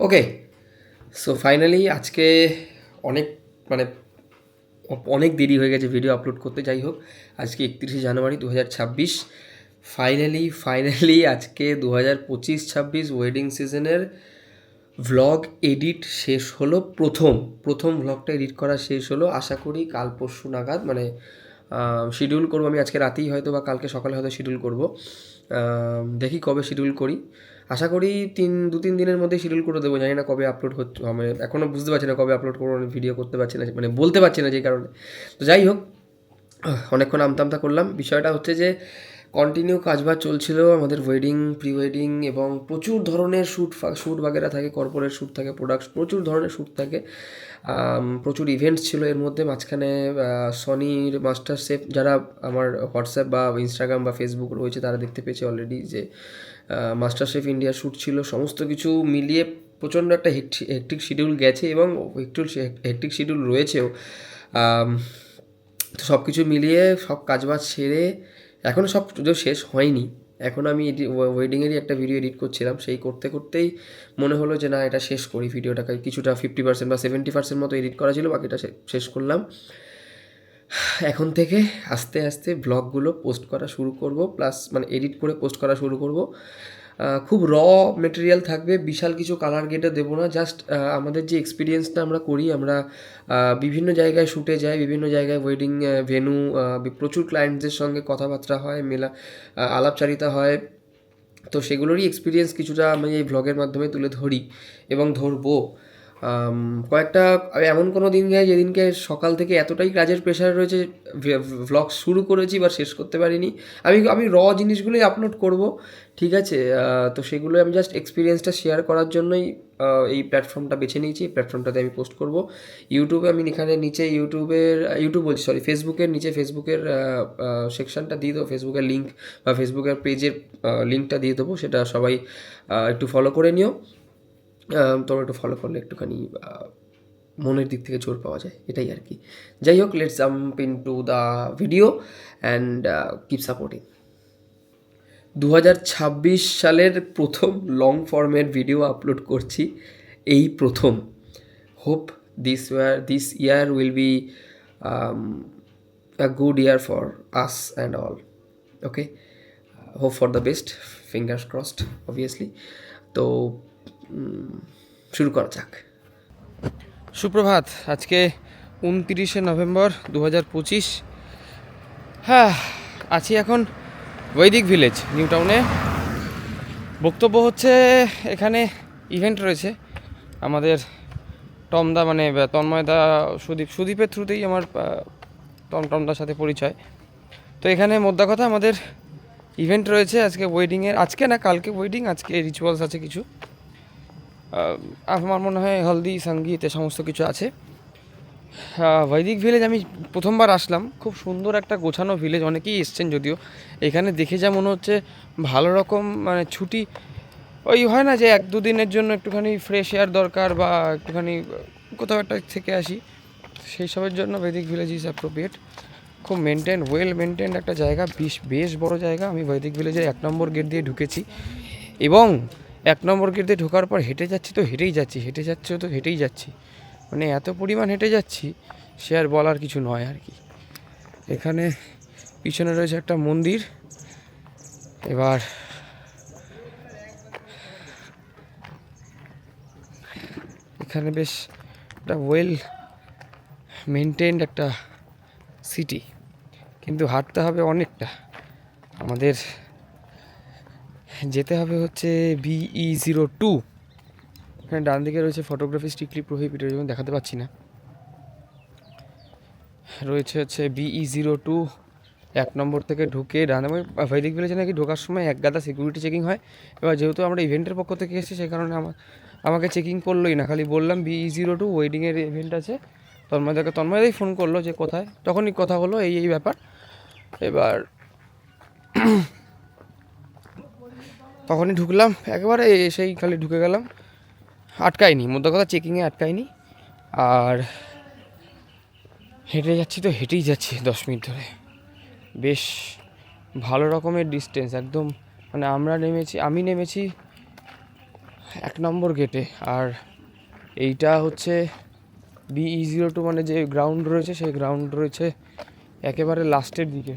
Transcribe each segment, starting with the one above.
ওকে, so finally আজকে অনেক মানে অনেক দেরি হয়ে গেছে ভিডিও আপলোড করতে। যাই হোক, আজকে 31শে জানুয়ারি 2026। ফাইনালি আজকে 2025-26 ওয়েডিং সিজনের ভ্লগ এডিট শেষ হলো। প্রথম ভ্লগটা এডিট করা শেষ হলো। আশা করি কাল পরশু নাগাদ মানে শিডিউল করবো আমি, আজকে রাতেই হয়তো বা কালকে সকালে হয়তো শিডিউল করবো। দেখি কবে শিডিউল করি। আশা করি 2-3 দিনের মধ্যে শিডিউল করে দেবো। জানি না কবে আপলোড হচ্ছে, মানে এখনও বুঝতে পারছি না কবে আপলোড করবো, ভিডিও করতে পারছি না, মানে বলতে পারছি না যে কারণে। তো যাই হোক, অনেকক্ষণ আমতা করলাম। বিষয়টা হচ্ছে যে কন্টিনিউ কাজবাজ চলছিল আমাদের, ওয়েডিং, প্রি ওয়েডিং এবং প্রচুর ধরনের শ্যুট বাগেরা থাকে, কর্পোরেট শ্যুট থাকে, প্রোডাক্ট, প্রচুর ধরনের শ্যুট থাকে। প্রচুর ইভেন্টস ছিল এর মধ্যে। মাঝখানে সনির মাস্টার শেফ, যারা আমার হোয়াটসঅ্যাপ বা ইনস্টাগ্রাম বা ফেসবুক রয়েছে তারা দেখতে পেয়েছে অলরেডি যে মাস্টার শেফ ইন্ডিয়া শ্যুট ছিল। সমস্ত কিছু মিলিয়ে প্রচণ্ড একটা হেক্টিক শিডিউল গেছে এবং হেক্টিক শিডিউল রয়েছেও। তো সব কিছু মিলিয়ে সব কাজবাজ সেরে এখনও সব যদিও শেষ হয়নি, এখন আমি ওয়েডিংয়েরই একটা ভিডিও এডিট করছিলাম। সেই করতে করতেই মনে হলো যে না, এটা শেষ করি ভিডিওটাকে। কিছুটা 50% বা 70% মতো এডিট করা ছিল, বাকিটা শেষ করলাম। এখন থেকে আস্তে আস্তে ব্লগগুলো পোস্ট করা শুরু করব, প্লাস মানে এডিট করে পোস্ট করা শুরু করব। খুব মেটেরিয়াল থাকবে, বিশাল কিছু কালার গেটে দেবো না। জাস্ট আমাদের যে এক্সপিরিয়েন্সটা আমরা করি, আমরা বিভিন্ন জায়গায় শ্যুটে যাই, বিভিন্ন জায়গায় ওয়েডিং ভেন্যু, প্রচুর ক্লায়েন্টদের সঙ্গে কথাবার্তা হয়, আলাপচারিতা হয়। তো সেগুলোরই এক্সপিরিয়েন্স কিছুটা আমি এই ভ্লগের মাধ্যমে তুলে ধরি এবং ধরবো। কয়েকটা এমন কোনো দিন গেছে যেদিনকে সকাল থেকে এতটাই কাজের প্রেশার রয়েছে, ভ্লগ শুরু করেছি বা শেষ করতে পারিনি। আমি জিনিসগুলোই আপলোড করব, ঠিক আছে। তো সেগুলো আমি জাস্ট এক্সপিরিয়েন্সটা শেয়ার করার জন্যই এই প্ল্যাটফর্মটা বেছে নিয়েছি। এই প্ল্যাটফর্মটাতে আমি পোস্ট করব। ইউটিউবে আমি এখানে নিচে ফেসবুকের নিচে ফেসবুকের সেকশনটা দিয়ে দেবো, ফেসবুকের লিঙ্ক বা ফেসবুকের পেজের লিঙ্কটা দিয়ে দেবো, সেটা সবাই একটু ফলো করে নিও। তোমরা একটু ফলো করলে একটুখানি মনের দিক থেকে জোর পাওয়া যায়, এটাই আর কি। যাই হোক, let's jump into the video and keep supporting. 2026 সালের প্রথম লং ফর্মের ভিডিও আপলোড করছি, এই প্রথম। Hope this year will be a good year for us and all. Okay, hope for the best, fingers crossed obviously. তো শুরু করা যাক। সুপ্রভাত, আজকে 29শে নভেম্বর 2025। হ্যাঁ, আছি এখন বৈদিক ভিলেজ, নিউ টাউনে। বক্তব্য হচ্ছে এখানে ইভেন্ট রয়েছে আমাদের টমদা, মানে তন্ময়দা, সুদীপের থ্রুতেই আমার টমদার সাথে পরিচয়। তো এখানে মোদ্দা কথা আমাদের ইভেন্ট রয়েছে আজকে ওয়েডিংয়ের, আজকে না কালকে ওয়েডিং, আজকে রিচুয়ালস আছে কিছু। আমার মনে হয় হলদি, সঙ্গীত, সমস্ত কিছু আছে। বৈদিক ভিলেজ আমি প্রথমবার আসলাম, খুব সুন্দর একটা গোছানো ভিলেজ। অনেকেই এসছেন যদিও, এখানে দেখে যা মনে হচ্ছে ভালো রকম মানে ছুটি, ওই হয় না যে 1-2 দিনের জন্য একটুখানি ফ্রেশ এয়ার দরকার বা একটুখানি কোথাও একটা থেকে আসি, সেই সবের জন্য বৈদিক ভিলেজ ইজ অ্যাপ্রোপ্রিয়েট। খুব ওয়েল মেনটেন্ড একটা জায়গা, বেশ বড় জায়গা। আমি বৈদিক ভিলেজের 1 নম্বর গেট দিয়ে ঢুকেছি এবং 1 নম্বর গেট দিয়ে ঢোকার পর হেঁটে যাচ্ছি তো হেঁটেই যাচ্ছি, মানে এত পরিমাণ হেঁটে যাচ্ছি সে আর বলার কিছু নয় আর কি। এখানে পিছনে রয়েছে একটা মন্দির। এবার এখানে বেশ একটা ওয়েল মেনটেন্ড একটা সিটি, কিন্তু হাঁটতে হবে অনেকটা। আমাদের যেতে হবে হচ্ছে BE02। এখানে ডান দিকে রয়েছে ফটোগ্রাফি স্ট্রিক্টলি প্রহিবিটেড, যেমন দেখাতে পাচ্ছি না। রয়েছে হচ্ছে BE02। 1 নম্বর থেকে ঢুকে ডান বৈদিক ভিলেজে নাকি ঢোকার সময় এক গাদা সিকিউরিটি চেকিং হয়। এবার যেহেতু আমরা ইভেন্টের পক্ষ থেকে এসেছি, সেই কারণে আমাকে চেকিং করলোই না, খালি বললাম BE02 ওয়েডিংয়ের ইভেন্ট আছে। তন্ময়দাই ফোন করলো যে কোথায়, তখনই কথা হলো এই ব্যাপার। এবার তখনই ঢুকলাম একেবারে, সেই খালি ঢুকে গেলাম, আটকায়নি, মোদ্দা কথা চেকিংয়ে আটকায়নি। আর হেঁটেই যাচ্ছি 10 মিনিট ধরে। বেশ ভালো রকমের ডিস্টেন্স একদম, মানে আমি নেমেছি 1 নম্বর গেটে। আর এইটা হচ্ছে BE02 মানে যে গ্রাউন্ড রয়েছে সেই গ্রাউন্ড রয়েছে একেবারে লাস্টের দিকে,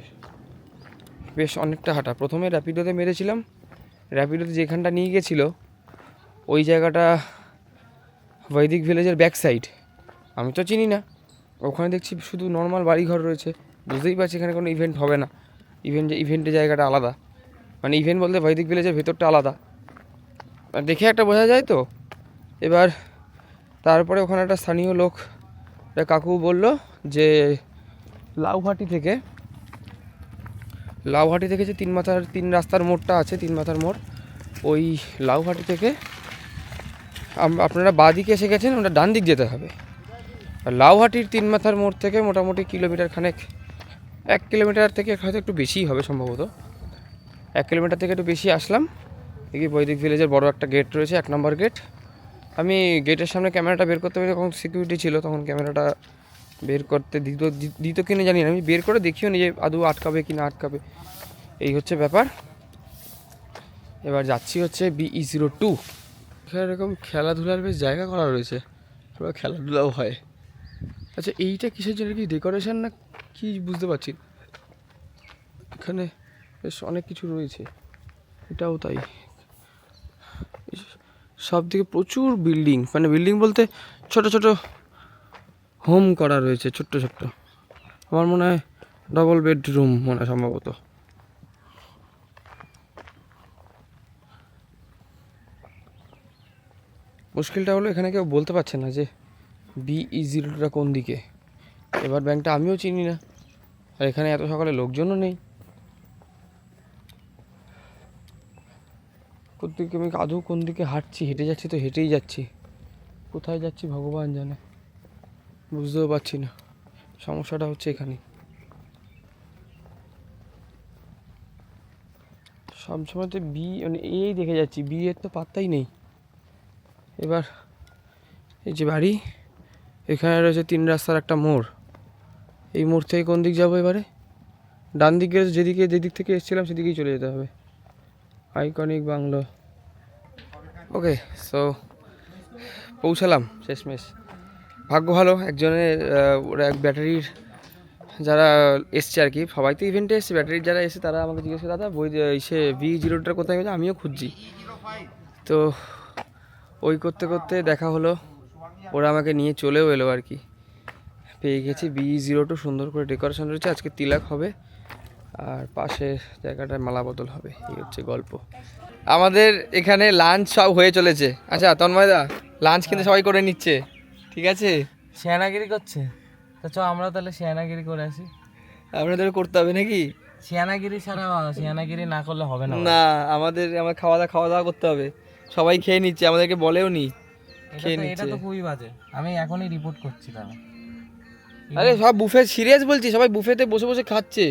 বেশ অনেকটা হাঁটা। প্রথমে র্যাপিডোতে মেরেছিলাম, র্যাপিডোতে যেখানটা নিয়ে গেছিলো ওই জায়গাটা বৈদিক ভিলেজের ব্যাক সাইড, আমি তো চিনি না। ওখানে দেখছি শুধু নর্মাল বাড়িঘর রয়েছে, বুঝতেই পারছি এখানে কোনো ইভেন্ট হবে না। ইভেন্টের জায়গাটা আলাদা, মানে ইভেন্ট বলতে বৈদিক ভিলেজের ভেতরটা আলাদা, দেখে একটা বোঝা যায় তো। এবার তারপরে ওখানে একটা স্থানীয় লোক, একটা কাকু বলল যে লাউহাটি থেকে যে 3 রাস্তার মোড়টা আছে, 3 মাথার মোড়, ওই লাউহাটি থেকে আপনারা বাঁ দিকে এসে গেছেন, ওটা ডান দিক যেতে হবে। আর লাউহাটির 3 মাথার মোড় থেকে মোটামুটি কিলোমিটার খানেক, 1 কিলোমিটার থেকে হয়তো একটু বেশিই হবে সম্ভবত, 1 কিলোমিটার থেকে একটু বেশি আসলাম। দেখি বৈদিক ভিলেজের বড় একটা গেট রয়েছে, 1 নম্বর গেট। আমি গেটের সামনে ক্যামেরাটা বের করতে পারি, তখন সিকিউরিটি ছিল, তখন ক্যামেরাটা বের করতে দিত কিনা জানি না, আমি বের করে দেখিও নি যে আদৌ আটকাবে কি না আটকাবে, এই হচ্ছে ব্যাপার। এবার যাচ্ছি হচ্ছে BE02। এখানে এরকম খেলাধুলার বেশ জায়গা করা রয়েছে, পুরো খেলাধুলাও হয়। আচ্ছা এইটা কিসের জন্য, কি ডেকোরেশন না কি বুঝতে পারছি। এখানে বেশ অনেক কিছু রয়েছে, এটাও তাই। সব দিকে প্রচুর বিল্ডিং, মানে বিল্ডিং বলতে ছোট ছোট হোম করা রয়েছে, ছোট্ট ছোট্ট। আমার মনে হয় ডবল বেডরুম মনে হয় সম্ভবত। মুশকিলটা হলো এখানে কেউ বলতে পারছে না যে BE02টা কোন দিকে। এবার ব্যাংকটা আমিও চিনি না, আর এখানে এত সকালে লোকজনও নেই। কোথেকে আমি আদৌ কোন দিকে হাঁটছি, হেঁটে যাচ্ছি তো হেঁটেই যাচ্ছি, কোথায় যাচ্ছি ভগবান জানে, বুঝতেও পারছি না। সমস্যাটা হচ্ছে এখানে সবসময় তো মানে এই দেখে যাচ্ছি, এর তো পাত্তাই নেই। এবার এই যে বাড়ি, এখানে রয়েছে 3 রাস্তার একটা মোড়, এই মোড় থেকে কোন দিক যাবো এবারে? ডান দিকে যেদিক থেকে এসেছিলাম সেদিকেই চলে যেতে হবে। Iconic bungalow. ওকে, সো পৌঁছালাম শেষমেশ। ভাগ্য ভালো, একজনের ওরা এক ব্যাটারির যারা এসছে আর কি, সবাই তো ইভেন্টে এসছে, ব্যাটারির যারা এসে তারা আমাকে জিজ্ঞেস করে দাদা সে BE02টা কোথায় গেছে, আমিও খুঁজছি। তো ওই করতে করতে দেখা হলো, ওরা আমাকে নিয়ে চলেও এলো আর কি, পেয়ে গেছি BE02। সুন্দর করে ডেকোরেশন রয়েছে, আজকে তিলক হবে আর পাশে জায়গাটায় মালা বদল হবে, এই হচ্ছে গল্প। আমাদের এখানে লাঞ্চ সব হয়ে চলেছে। আচ্ছা তন্ময়দা, লাঞ্চ কিন্তু সবাই করে নিচ্ছে, ঠিক আছে? শিয়ানাগিরি করছে তো চ আমরা তাহলে শিয়ানাগিরি করে আসি। আপনাদের করতে হবে নাকি? শিয়ানাগিরি ছাড়া, শিয়ানাগিরি না করলে হবে না। না, আমার খাওয়া দাওয়া করতে হবে। সবাই খেয়ে নিচ্ছে, আমাদেরকে বলেও নি খেয়ে নিচ্ছে। এটা তো খুবই বাজে, আমি এখনই রিপোর্ট করছি তাহলে। আরে সব বুফে, সিরিয়াস বলছি, সবাই বুফেতে বসে বসে খাচ্ছে,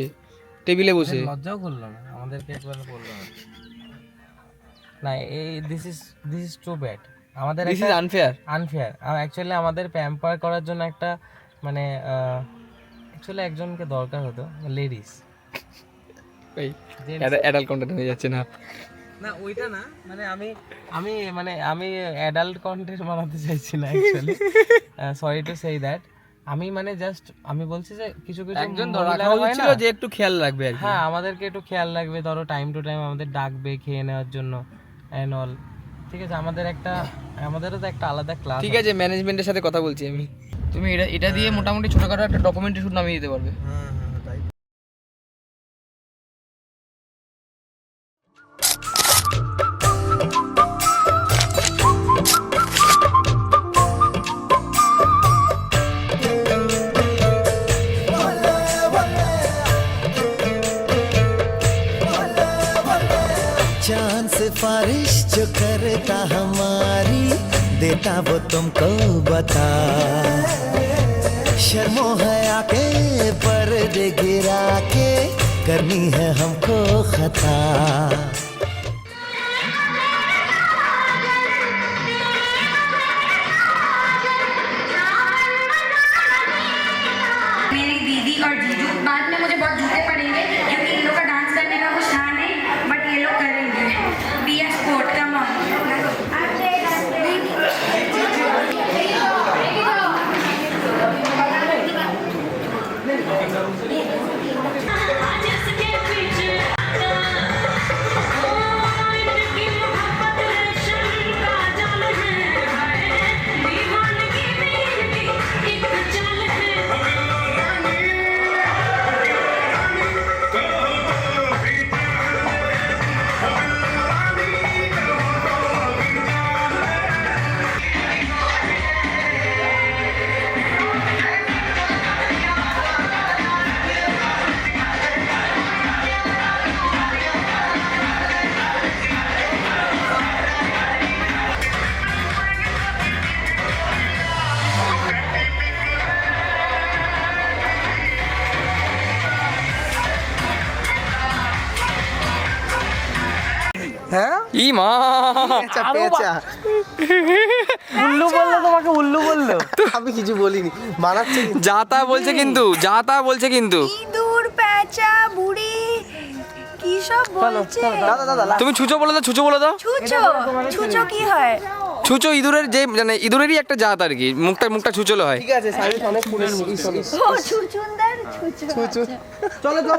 টেবিলে বসে। লজ্জাও করলো না আমাদেরকে, একবার বললো না। এই দিস ইজ টু ব্যাড, আমাদের দিস ইজ আনফেয়ার। অ্যাকচুয়ালি আমাদের প্যাম্পার করার জন্য একটা মানে অ্যাকচুয়ালি একজনকে দরকার হতো, লেডিস। এই অ্যাডাল্ট কন্টেন্ট হয়ে যাচ্ছে না? না ওইটা না, মানে আমি অ্যাডাল্ট কন্টেন্ট বানাতে চাইছি না actually, sorry to say that. আমি মানে জাস্ট আমি বলছি যে কিছু একজন রাখা উচিত ছিল যে একটু খেয়াল রাখবে আর কি। হ্যাঁ, আমাদেরকে একটু খেয়াল রাখবে, ধরো টাইম টু টাইম আমাদের ডাকবে খেয়ে নেওয়ার জন্য এন্ড অল। ঠিক আছে, আমাদেরও তো একটা আলাদা ক্লাস। ঠিক আছে, ম্যানেজমেন্টের সাথে কথা বলছি আমি। তুমি এটা দিয়ে মোটামুটি ছোটখাটো একটা ডকুমেন্টারি শুট নামিয়ে দিতে পারবে। चांद सिफारिश जो करता हमारी, देता वो तुमको बता। शर्मो है आके पर्दे गिरा के, करनी है हमको खता। मेरी दीदी और जीजू बाद में मुझे बहुत झूठे पड़ेंगे, क्योंकि इन लोग का डांस करने का कुछ था नहीं, बट ये लोग करेंगे। Be a sport, come on. ই মা উল্লু বললো তোমাকে, উল্লু বললো। আমি কিছু বলিনি, মানাচ্ছে কিন্তু। যা তা বলছে কিন্তু, যা তা বলছে কিন্তু। ইঁদুর, প্যাঁচা, বুড়ি কি সব বলছে। দাদা দাদা তুমি ছুঁচো বলে দাও, ছুঁচো বলে দাও। ছুঁচো, ছুঁচো কি হয়? ছুঁচো ইঁদুরের যে মানে ইঁদুরেরই একটা জাত আর কি, মুখটা ছুঁচোলো হয়। ঠিক আছে, সার্ভিস অনেক শুনেছি। ও ছুঁচুন্দার ছুঁচো। চলো চলো